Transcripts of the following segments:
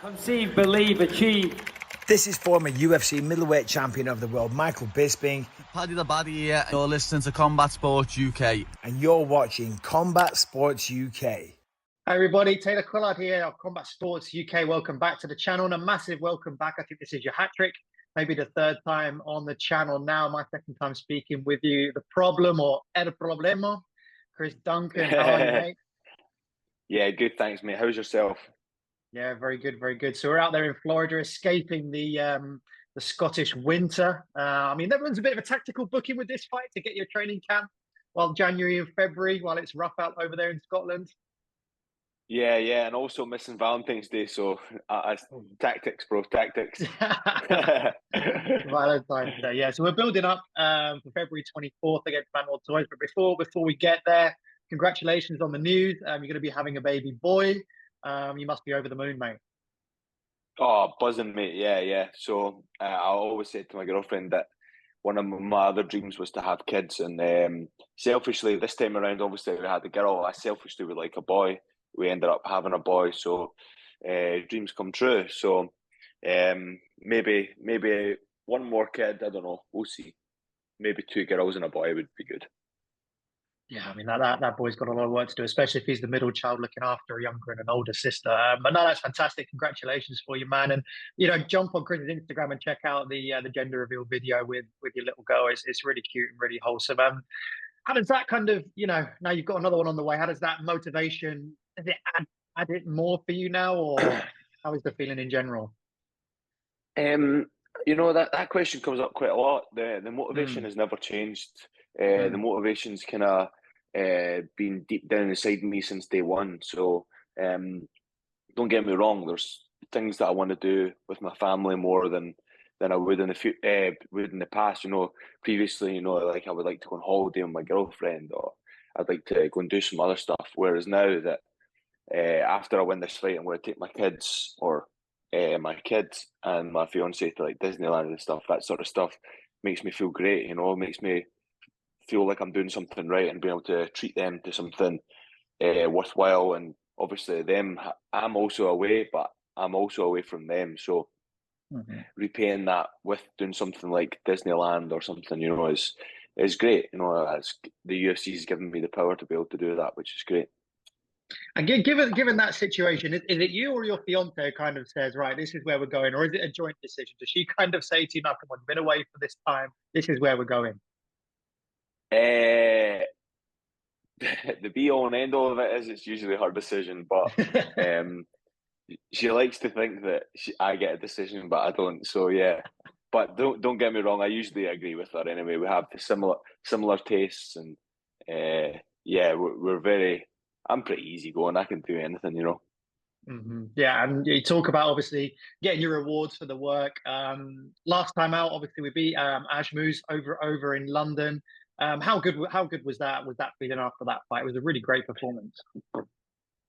Conceive, believe, achieve. This is former UFC middleweight champion of the world, Michael Bisping. Paddy the Baddy here. You're listening to Combat Sports UK. And you're watching Combat Sports UK. Hi everybody, Taylor Quillard here of Combat Sports UK. Welcome back to the channel and a massive welcome back. I think this is your hat trick, maybe the third time on the channel now. My second time speaking with you. The problem or el problema, Chris Duncan. How are you, mate? Yeah, good, thanks, mate. How's yourself? Yeah, very good, very good. So we're out there in Florida, escaping the Scottish winter. I mean, everyone's a bit of a tactical booking with this fight to get your training camp while January and February, while it's rough out over there in Scotland. Yeah, and also missing Valentine's Day, so tactics, bro, tactics. Valentine's Day, yeah. So we're building up for February 24th against Manuel Torres. But before we get there, congratulations on the news. You're going to be having a baby boy. You must be over the moon, mate. Oh, buzzing, mate. Yeah. So I always said to my girlfriend that one of my other dreams was to have kids, and selfishly this time around, obviously we had a girl. I selfishly would like a boy. We ended up having a boy, so dreams come true. So maybe one more kid. I don't know. We'll see. Maybe two girls and a boy would be good. Yeah, I mean, that boy's got a lot of work to do, especially if he's the middle child looking after a younger and an older sister. But no, that's fantastic. Congratulations for you, man. And, jump on Chris's Instagram and check out the gender reveal video with your little girl. It's really cute and really wholesome. How does that kind of, now you've got another one on the way, how does that motivation, does it add it more for you now, or how is the feeling in general? That question comes up quite a lot. The motivation has never changed. The motivation's kind of been deep down inside me since day one. So don't get me wrong. There's things that I want to do with my family more than I would in the past. Previously, like I would like to go on holiday with my girlfriend, or I'd like to go and do some other stuff. Whereas now that after I win this fight, I'm going to take my kids and my fiance to like Disneyland and stuff. That sort of stuff makes me feel great. It makes me feel like I'm doing something right and being able to treat them to something worthwhile. And obviously I'm also away, but I'm also away from them. So repaying that with doing something like Disneyland or something, is great. The UFC has given me the power to be able to do that, which is great. And given that situation, is it you or your fiance kind of says, right, this is where we're going, or is it a joint decision? Does she kind of say to you, "No, come on, you've been away for this time. This is where we're going"? The be all and end all of it is it's usually her decision, but she likes to think that I get a decision, but I don't. So yeah, but don't get me wrong. I usually agree with her anyway. We have the similar tastes, and we're very. I'm pretty easygoing. I can do anything, Yeah, and you talk about obviously getting your rewards for the work. Last time out, obviously we beat Ashmouz over in London. How good was that? Was that feeling after that fight? It was a really great performance.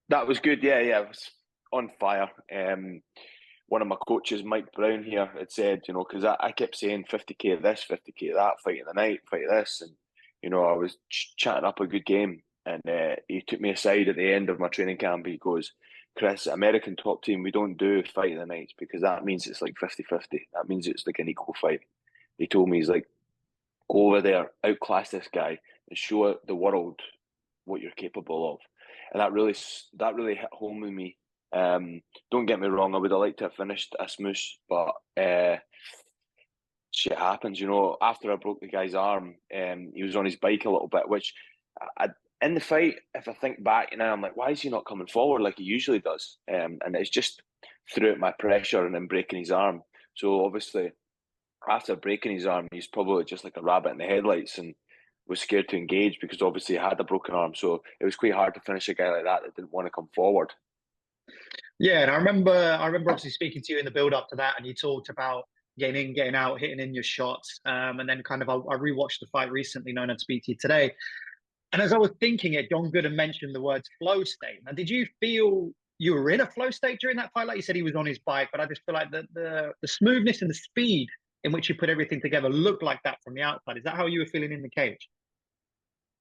That was good. Yeah, it was on fire. One of my coaches, Mike Brown here, had said, because I kept saying 50k of this, 50k of that, fight of the night, fight of this, and I was chatting up a good game. And he took me aside at the end of my training camp. He goes, "Chris, American top team, we don't do fight of the nights because that means it's like 50-50. That means it's like an equal fight." He told me, he's like, "Go over there, outclass this guy, and show the world what you're capable of." And that really hit home with me. Don't get me wrong, I would have liked to have finished Ashmouz, but shit happens. After I broke the guy's arm, he was on his bike a little bit, which in the fight, if I think back now, I'm like, why is he not coming forward like he usually does? And it's just throughout my pressure and then breaking his arm. So obviously, after breaking his arm, he's probably just like a rabbit in the headlights and was scared to engage because obviously he had a broken arm. So it was quite hard to finish a guy like that didn't want to come forward. Yeah, and I remember obviously speaking to you in the build up to that, and you talked about getting in, getting out, hitting in your shots, and then kind of I rewatched the fight recently, known to speak to you today. And as I was thinking it, John Gooden mentioned the words flow state. Now, did you feel you were in a flow state during that fight? Like you said, he was on his bike, but I just feel like the smoothness and the speed in which you put everything together looked like that from the outside. Is that how you were feeling in the cage?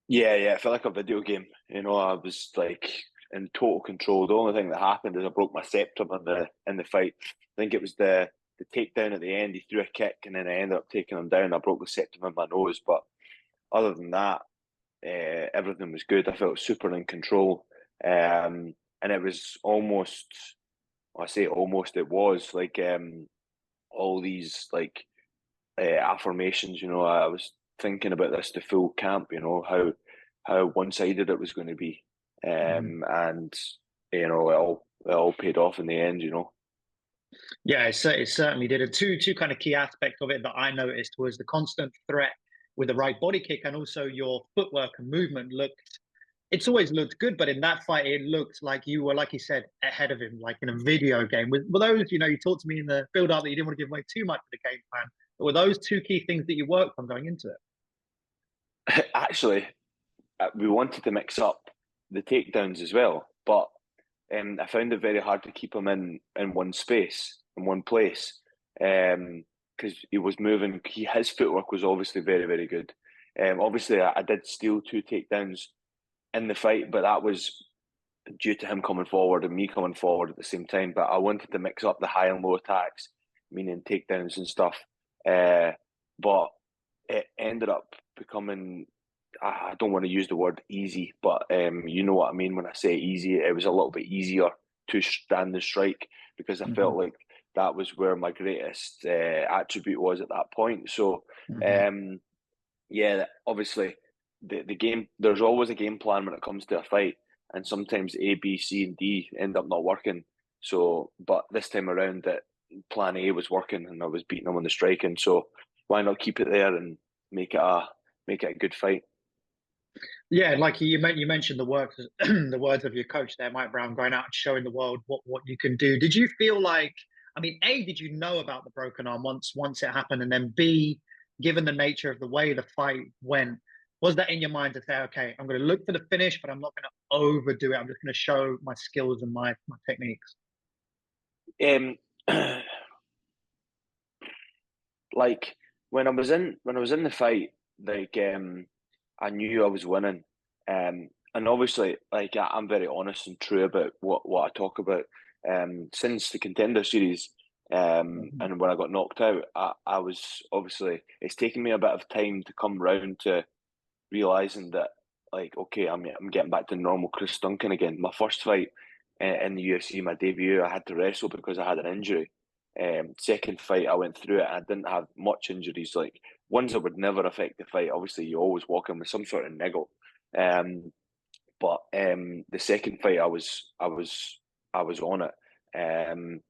Yeah, it felt like a video game. I was like, in total control. The only thing that happened is I broke my septum in the fight. I think it was the takedown at the end. He threw a kick and then I ended up taking him down. I broke the septum in my nose, but other than that, everything was good. I felt super in control, and it was almost. I say almost. It was like all these like affirmations. I was thinking about this the full camp. How one sided it was going to be, and it all paid off in the end. Yeah, it certainly did. And two kind of key aspects of it that I noticed was the constant threat with the right body kick, and also your footwork and movement looked. It's always looked good, but in that fight, it looked like you were, like you said, ahead of him, like in a video game. Were those, you talked to me in the build-up that you didn't want to give away too much of the game plan. But were those two key things that you worked on going into it? Actually, we wanted to mix up the takedowns as well, but I found it very hard to keep him in one space, in one place, because he was moving. His footwork was obviously very, very good. Obviously, I did steal 2 takedowns in the fight, but that was due to him coming forward and me coming forward at the same time. But I wanted to mix up the high and low attacks, meaning takedowns and stuff. But it ended up becoming, I don't want to use the word easy, but you know what I mean when I say easy. It was a little bit easier to stand and strike because I felt like that was where my greatest attribute was at that point. So, yeah, obviously the game, there's always a game plan when it comes to a fight, and sometimes A, B, C, and D end up not working. So, but this time around, that plan A was working, and I was beating them on the striking. So, why not keep it there and make it a good fight? Yeah, like you mentioned the words the words of your coach there, Mike Brown, going out and showing the world what you can do. Did you feel like, I mean, A, did you know about the broken arm once it happened, and then B, given the nature of the way the fight went, was that in your mind to say, okay, I'm going to look for the finish, but I'm not going to overdo it. I'm just going to show my skills and my techniques. Like when I was in the fight, like I knew I was winning, and obviously, like I'm very honest and true about what I talk about. Since the Contender Series, and when I got knocked out, I was obviously, it's taken me a bit of time to come round to realizing that, like, okay, I'm getting back to normal Chris Duncan again. My first fight in the UFC, my debut, I had to wrestle because I had an injury. Second fight, I went through it. I didn't have much injuries, like ones that would never affect the fight. Obviously, you always walk in with some sort of niggle. But the second fight, I was on it, and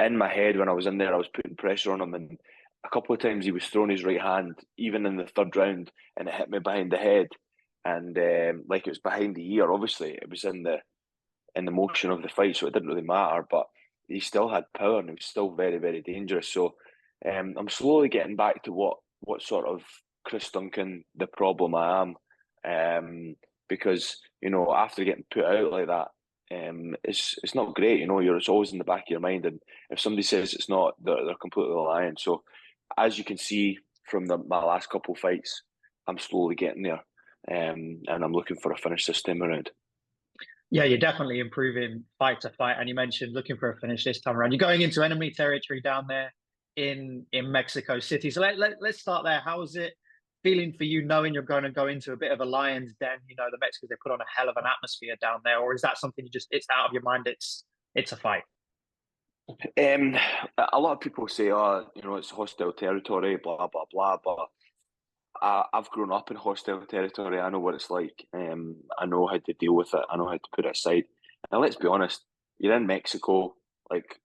in my head when I was in there, I was putting pressure on him, and a couple of times he was throwing his right hand, even in the third round, and it hit me behind the head, and like it was behind the ear. Obviously, it was in the motion of the fight, so it didn't really matter. But he still had power, and he was still very, very dangerous. So I'm slowly getting back to what sort of Chris Duncan the problem I am, because after getting put out like that, it's not great. It's always in the back of your mind, and if somebody says it's not, they're completely lying. So as you can see from my last couple of fights, I'm slowly getting there, and I'm looking for a finish this time around. Yeah, you're definitely improving fight to fight, and you mentioned looking for a finish this time around. You're going into enemy territory down there in Mexico City. So let's start there. How is it feeling for you, knowing you're going to go into a bit of a lion's den? The Mexicans, they put on a hell of an atmosphere down there, or is that something it's out of your mind? It's a fight. A lot of people say, it's hostile territory, blah blah blah, but I've grown up in hostile territory. I know what it's like. I know how to deal with it. I know how to put it aside. Now, let's be honest. You're in Mexico. Like,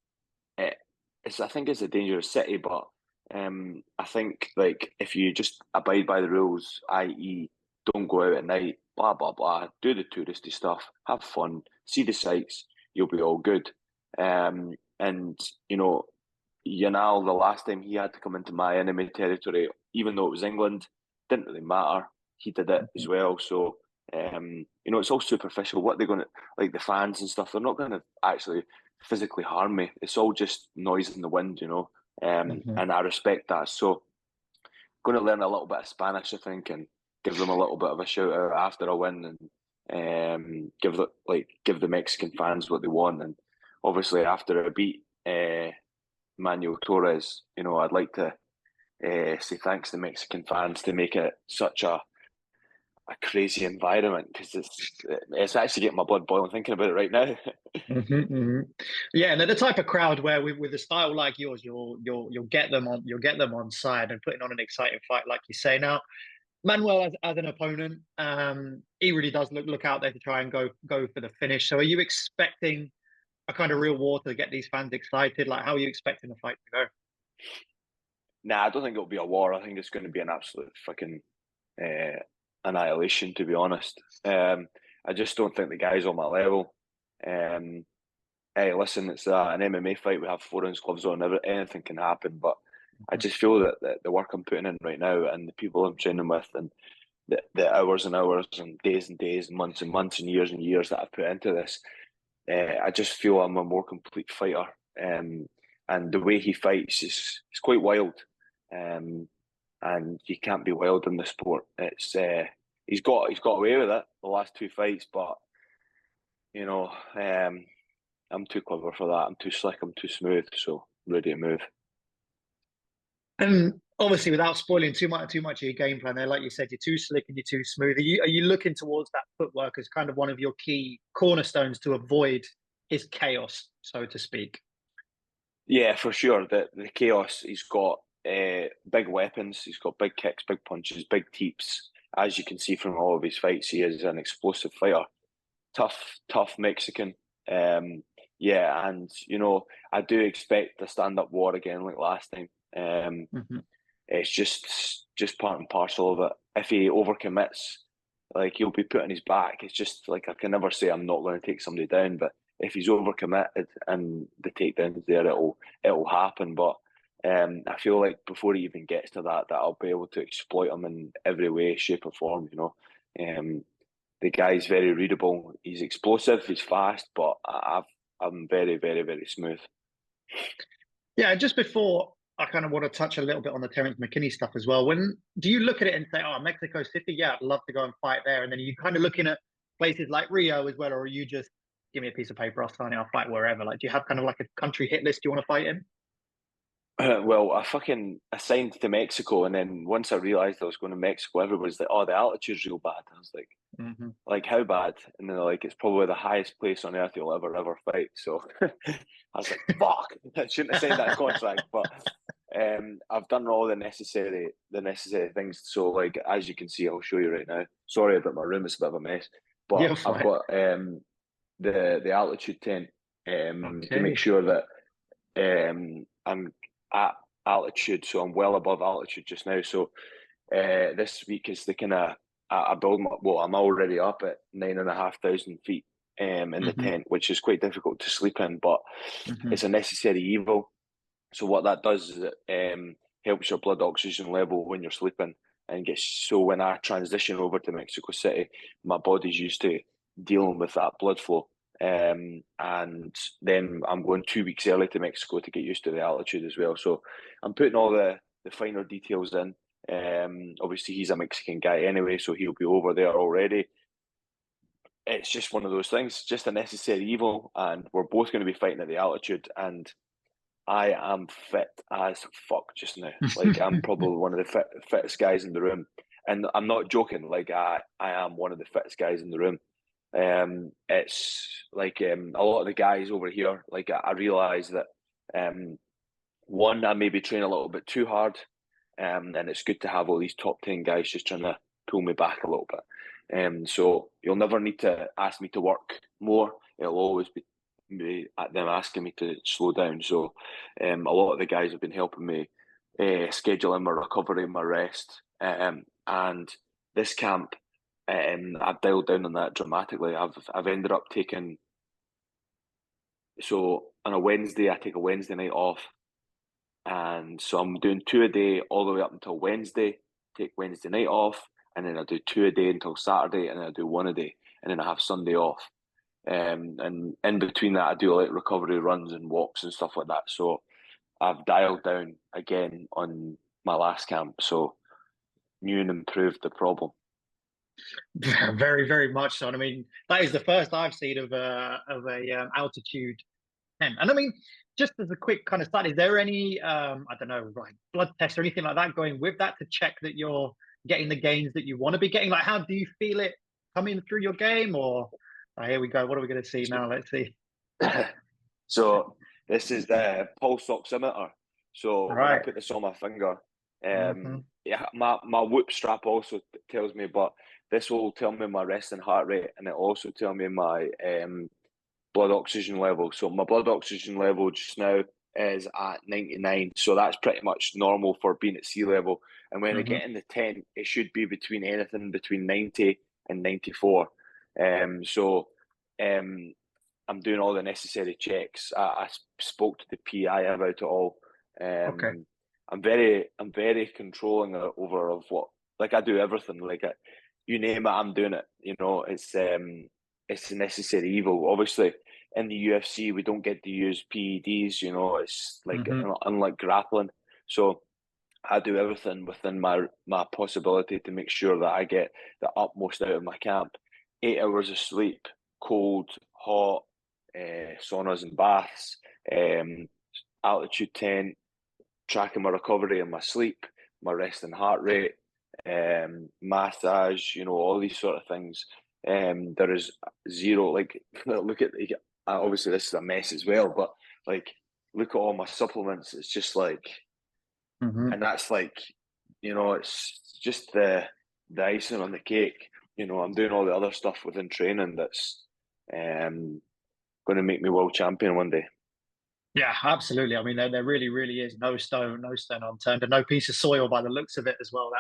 I think it's a dangerous city, but I think, like, if you just abide by the rules, i.e., don't go out at night, blah blah blah, do the touristy stuff, have fun, see the sights, you'll be all good. And Yanal, the last time he had to come into my enemy territory, even though it was England, didn't really matter. He did it as well. So, it's all superficial. What they're going to, like the fans and stuff, they're not going to actually physically harm me. It's all just noise in the wind, and I respect that. So, going to learn a little bit of Spanish, I think, and give them a little bit of a shout out after a win, and give the Mexican fans what they want. And obviously, after I beat Manuel Torres, I'd like to say thanks to Mexican fans to make it such a crazy environment, because it's actually getting my blood boiling thinking about it right now. Yeah, and they're the type of crowd where with a style like yours, you'll get them on side and putting on an exciting fight, like you say. Now, Manuel as an opponent, he really does look out there to try and go for the finish. So, are you expecting a kind of real war to get these fans excited? Like, how are you expecting the fight to go? Nah, I don't think it'll be a war. I think it's going to be an absolute fucking annihilation, to be honest. I just don't think the guy's on my level. Hey, listen, it's an MMA fight. We have 4-ounce gloves on. Anything can happen. But I just feel that the work I'm putting in right now, and the people I'm training with, and the hours and hours and days and months and years that I've put into this, I just feel I'm a more complete fighter. And the way he fights is quite wild. And you can't be wild in the sport. It's he's got away with it the last 2 fights, but I'm too clever for that. I'm too slick. I'm too smooth. So ready to move. And obviously, without spoiling too much of your game plan there, like you said, you're too slick and you're too smooth. Are you looking towards that footwork as kind of one of your key cornerstones to avoid his chaos, so to speak? Yeah, for sure. The chaos. He's got big weapons. He's got big kicks, big punches, big teeps. As you can see from all of his fights, he is an explosive fighter. Tough Mexican. Yeah, and I do expect a stand-up war again like last time. It's just part and parcel of it. If he overcommits, like, he'll be put on his back. It's just like, I can never say I'm not going to take somebody down, but if he's overcommitted and the takedown's there, it'll happen. But I feel like before he even gets to that I'll be able to exploit him in every way, shape, or form. The guy's very readable. He's explosive. He's fast, but I'm very, very, very smooth. Yeah, just before I kind of want to touch a little bit on the Terrence McKinney stuff as well. When do you look at it and say, "Oh, Mexico City, yeah, I'd love to go and fight there," and then are you kind of looking at places like Rio as well, or are you just give me a piece of paper, I'll sign it, I'll fight wherever? Like, do you have kind of like a country hit list you want to fight in? Well, I signed to Mexico, and then once I realised I was going to Mexico, everybody's like, "Oh, the altitude's real bad." I was like, "How bad?" And they're like, "It's probably the highest place on earth you'll ever fight." So I was like, "Fuck!" I shouldn't have signed that contract, but I've done all the necessary things. So, like, as you can see, I'll show you right now. Sorry about my room; it's a bit of a mess, but I've got the altitude tent to make sure that I'm at altitude, so I'm well above altitude just now. So this week is the kind of I build I'm already up at 9,500 feet in the tent, which is quite difficult to sleep in, but it's a necessary evil. So what that does is it helps your blood oxygen level when you're sleeping, and so when I transition over to Mexico City, my body's used to dealing with that blood flow. And then I'm going 2 weeks early to Mexico to get used to the altitude as well. So I'm putting all the finer details in. Obviously, he's a Mexican guy anyway, so he'll be over there already. It's just one of those things, just a necessary evil, and we're both going to be fighting at the altitude. And I am fit as fuck just now. Like, I'm probably one of the fittest guys in the room, and I'm not joking. Like, I am one of the fittest guys in the room. It's like a lot of the guys over here, like, I realise that one, I maybe train a little bit too hard, and it's good to have all these top 10 guys just trying to pull me back a little bit. So you'll never need to ask me to work more. It'll always be at them asking me to slow down. So a lot of the guys have been helping me schedule in my recovery, my rest, and this camp. I've dialed down on that dramatically. I've ended up taking, so on a Wednesday, I take a Wednesday night off, and so I'm doing 2 a day all the way up until Wednesday. Take Wednesday night off, and then I do 2 a day until Saturday, and then I do 1 a day, and then I have Sunday off. And in between that, I do like recovery runs and walks and stuff like that. So I've dialed down again on my last camp. So new and improved the problem. Very, very much so. And I mean, that is the first I've seen of a altitude 10. And I mean, just as a quick kind of side, is there any I don't know, like blood test or anything like that going with that to check that you're getting the gains that you want to be getting? Like, how do you feel it coming through your game? Or here we go. What are we going to see now? Let's see. So this is the pulse oximeter. So All when I right. put this on my finger, Mhm. yeah, my whoop strap also tells me, but this will tell me my resting heart rate, and it also tell me my blood oxygen level. So my blood oxygen level just now is at 99. So that's pretty much normal for being at sea level. And when I Mhm. get in the tent, it should be between anything between 90 and 94. So I'm doing all the necessary checks. I spoke to the PI about it all. Okay. I'm very controlling over of what, like I do everything. Like you name it, I'm doing it. You know, it's a necessary evil. Obviously, in the UFC, we don't get to use PEDs. You know, it's like Mhm. unlike grappling. So I do everything within my possibility to make sure that I get the utmost out of my camp. 8 hours of sleep, cold, hot, saunas and baths, altitude tent, tracking my recovery and my sleep, my resting heart rate, massage, you know, all these sort of things. There is zero, like, look at, obviously this is a mess as well, but like, look at all my supplements. It's just like, Mhm. and that's like, you know, it's just the icing on the cake. You know, I'm doing all the other stuff within training that's going to make me world champion one day. Yeah, absolutely. I mean, there really, really is no stone unturned, and no piece of soil by the looks of it as well.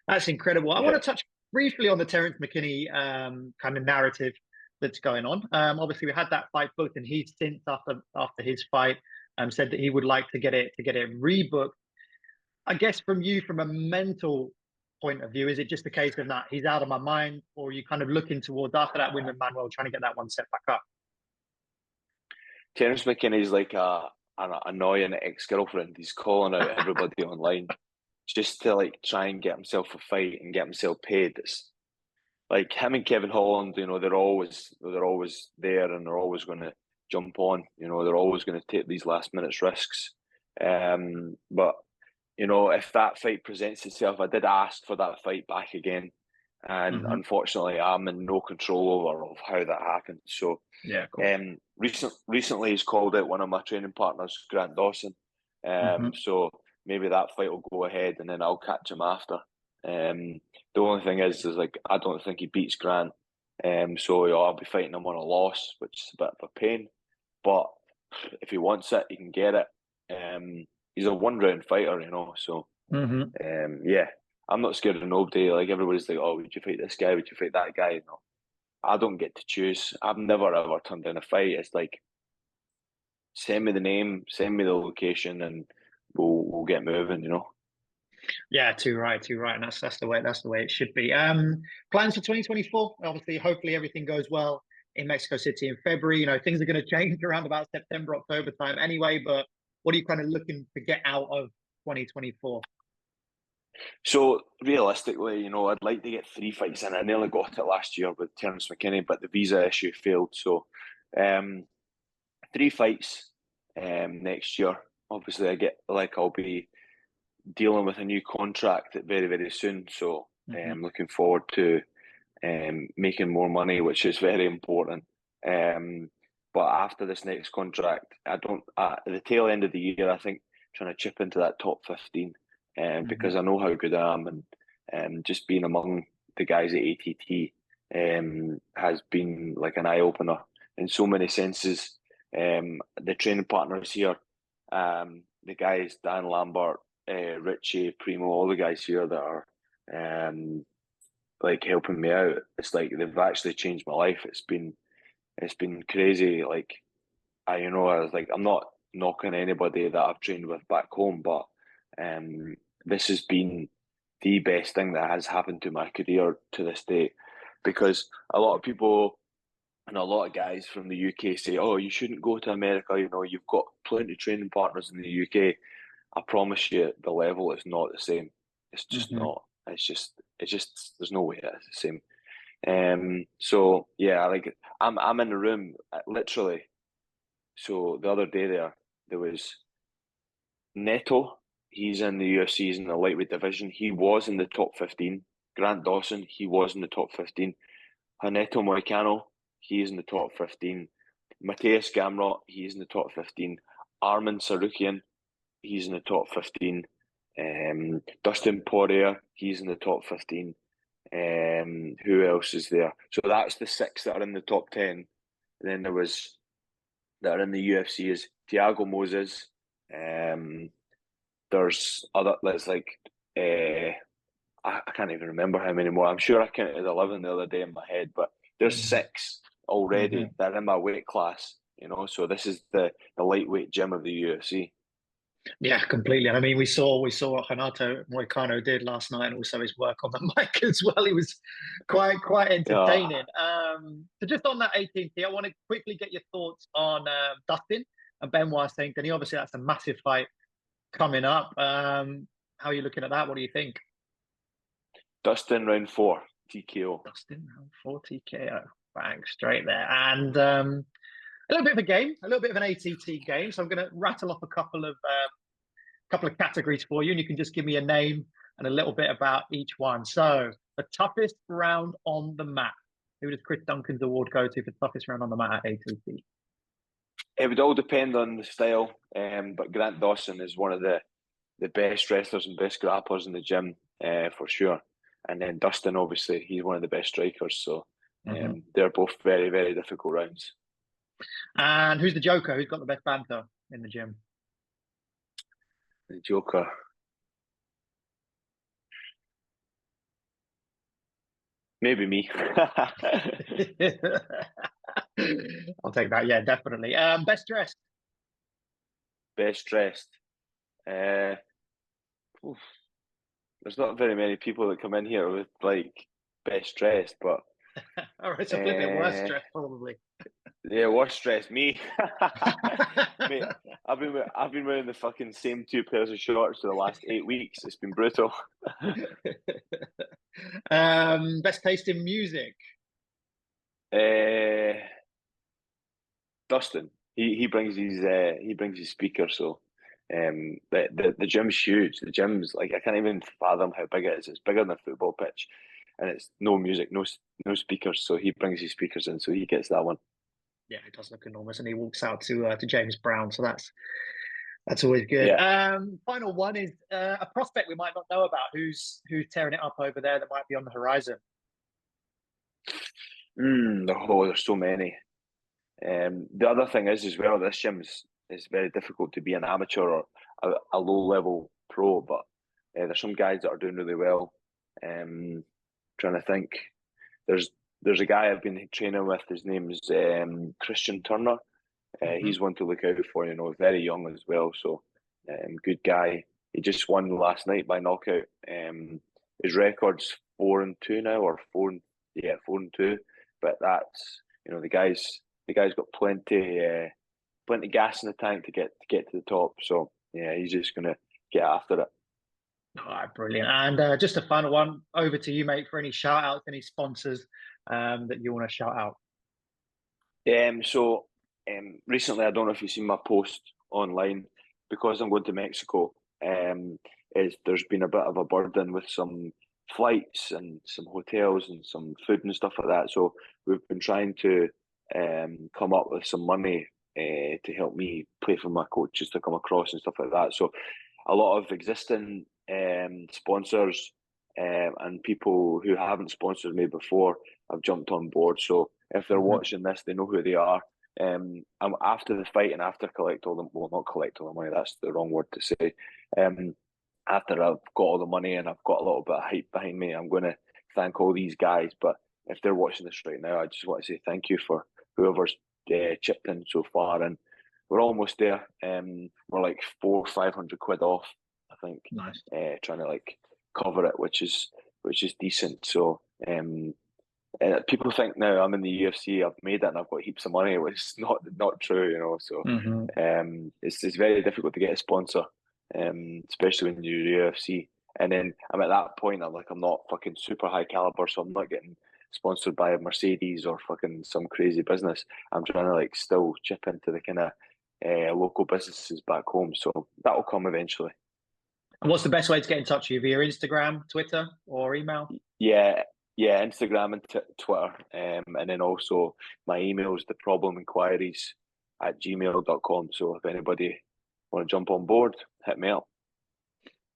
That's incredible. I want Yeah. to touch briefly on the Terence McKinney kind of narrative that's going on. Obviously, we had that fight booked, and he's since after his fight said that he would like to get it rebooked. I guess from a mental point of view, is it just a case of that he's out of my mind, or are you kind of looking towards after that win with Manuel, trying to get that one set back up? Terence McKinney's like an annoying ex-girlfriend. He's calling out everybody online just to like try and get himself a fight and get himself paid. It's like him and Kevin Holland, you know, they're always there and they're always going to jump on. You know, they're always going to take these last minute risks. But you know, if that fight presents itself, I did ask for that fight back again, and Hmm. unfortunately, I'm in no control over of how that happened. So, Yeah, of course. recently he's called out one of my training partners, Grant Dawson. Hmm. So maybe that fight will go ahead, and then I'll catch him after. The only thing is like I don't think he beats Grant. So I'll be fighting him on a loss, which is a bit of a pain. But if he wants it, he can get it. He's a one-round fighter, you know. So Hmm. yeah, I'm not scared of nobody. Like everybody's like, oh, would you fight this guy? Would you fight that guy? No, I don't get to choose. I've never ever turned down a fight. It's like send me the name, send me the location, and we'll get moving. You know. Yeah, too right, too right. And that's the way it should be. Plans for 2024. Obviously, hopefully everything goes well in Mexico City in February. You know, things are going to change around about September, October time anyway. But what are you kind of looking to get out of 2024? So realistically, you know, I'd like to get 3 fights in. I nearly got it last year with Terence McKinney, but the visa issue failed. So 3 fights next year. Obviously, I'll be dealing with a new contract very, very soon. So Hmm. looking forward to making more money, which is very important. But after this next contract, I don't. At the tail end of the year, I think trying to chip into that top 15, Hmm. because I know how good I am, and just being among the guys at ATT has been like an eye opener in so many senses. The training partners here, the guys Dan Lambert, Richie, Primo, all the guys here that are like helping me out. It's like they've actually changed my life. It's been crazy. Like I was like I'm not knocking anybody that I've trained with back home, but um, this has been the best thing that has happened to my career to this date, because a lot of people and a lot of guys from the UK say, "Oh, you shouldn't go to America. You know, you've got plenty of training partners in the UK." I promise you, the level is not the same. It's just Hmm. not. It's just. There's no way it's the same. So yeah, like I'm in the room literally. So the other day there was Neto. He's in the UFC, he's in the lightweight division. He was in the top 15. Grant Dawson, he was in the top 15. Haneto Moicano, he's in the top 15. Mateus Gamrot, he's in the top 15. Arman Sarukian, he's in the top 15. Dustin Poirier, he's in the top 15. Who else is there? So that's the 6 that are in the top 10. And then that are in the UFC is Thiago Moses. There's other, there's like, I can't even remember how many more. I'm sure I counted 11 the other day in my head, but there's 6 already that are in my weight class, so this is the lightweight gym of the UFC. Yeah, completely. And I mean, we saw what Renato Moicano did last night, and also his work on the mic as well. He was quite entertaining. So just on that 18th, I want to quickly get your thoughts on Dustin and Benoit Saint Denis. Obviously, that's a massive fight coming up. How are you looking at that? What do you think? Dustin round 4 TKO. Dustin round 4 TKO. Bang, straight there. And a little bit of a game, a little bit of an ATT game. So I'm going to rattle off a couple of categories for you, and you can just give me a name and a little bit about each one. So the toughest round on the mat. Who does Chris Duncan's award go to for toughest round on the mat at ATT? It would all depend on the style, but Grant Dawson is one of the best wrestlers and best grapplers in the gym, for sure. And then Dustin, obviously, he's one of the best strikers. So they're both very, very difficult rounds. And who's the Joker? Who's got the best banter in the gym? The Joker. Maybe me. I'll take that. Yeah, definitely. Best dressed? Best dressed. There's not very many people that come in here with like best dressed, but all right, so flip it, worst dressed probably. Yeah, worst dressed me. Mate, I've been wearing the fucking same 2 pairs of shorts for the last 8 weeks. It's been brutal. Best taste in music? Dustin. He brings his speaker, so the gym's huge. The gym's like, I can't even fathom how big it is. It's bigger than a football pitch, and it's no music, no speakers. So he brings his speakers in, so he gets that one. Yeah, it does look enormous, and he walks out to James Brown, so that's always good. Yeah. Final one is a prospect we might not know about. Who's tearing it up over there that might be on the horizon? There's so many. The other thing is as well, this gym is very difficult to be an amateur or a low level pro, but there's some guys that are doing really well. Trying to think, there's a guy I've been training with. His name's Christian Turner. He's one to look out for. Very young as well. So good guy. He just won last night by knockout. His record's 4-2 now, or 4-2. But that's the guy's got plenty gas in the tank to get to the top. So yeah, he's just gonna get after it. All right, brilliant. And just a final one over to you, mate, for any shout outs, any sponsors that you want to shout out. Recently, I don't know if you've seen my post online, because I'm going to Mexico. There's been a bit of a burden with some flights and some hotels and some food and stuff like that. So we've been trying to come up with some money to help me pay for my coaches to come across and stuff like that. So a lot of existing sponsors and people who haven't sponsored me before have jumped on board. So if they're watching this, they know who they are. I'm after the fight and after not collect all the money, that's the wrong word to say. After I've got all the money and I've got a little bit of hype behind me, I'm going to thank all these guys. But if they're watching this right now, I just want to say thank you for whoever's chipped in so far. And we're almost there. We're like 400 or 500 quid off, I think. Nice. Trying to like cover it, which is decent. So people think now I'm in the UFC, I've made it and I've got heaps of money, which is not true, So it's very difficult to get a sponsor, especially when you're UFC. And then I'm at that point, I'm not fucking super high caliber, so I'm not getting sponsored by a Mercedes or fucking some crazy business. I'm trying to like still chip into the kind of local businesses back home. So that'll come eventually. And what's the best way to get in touch with you? Via Instagram, Twitter, or email? Yeah, Instagram and Twitter. And then also my email is theprobleminquiries@gmail.com. So if anybody want to jump on board, hit me up.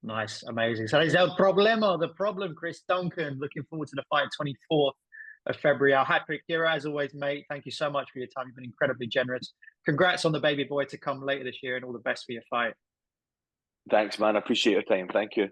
Nice, amazing. So there's El Problema, the problem, Chris Duncan. Looking forward to the fight, 24th of February. Our Hattrick here, as always, mate. Thank you so much for your time. You've been incredibly generous. Congrats on the baby boy to come later this year, and all the best for your fight. Thanks, man. I appreciate your time. Thank you.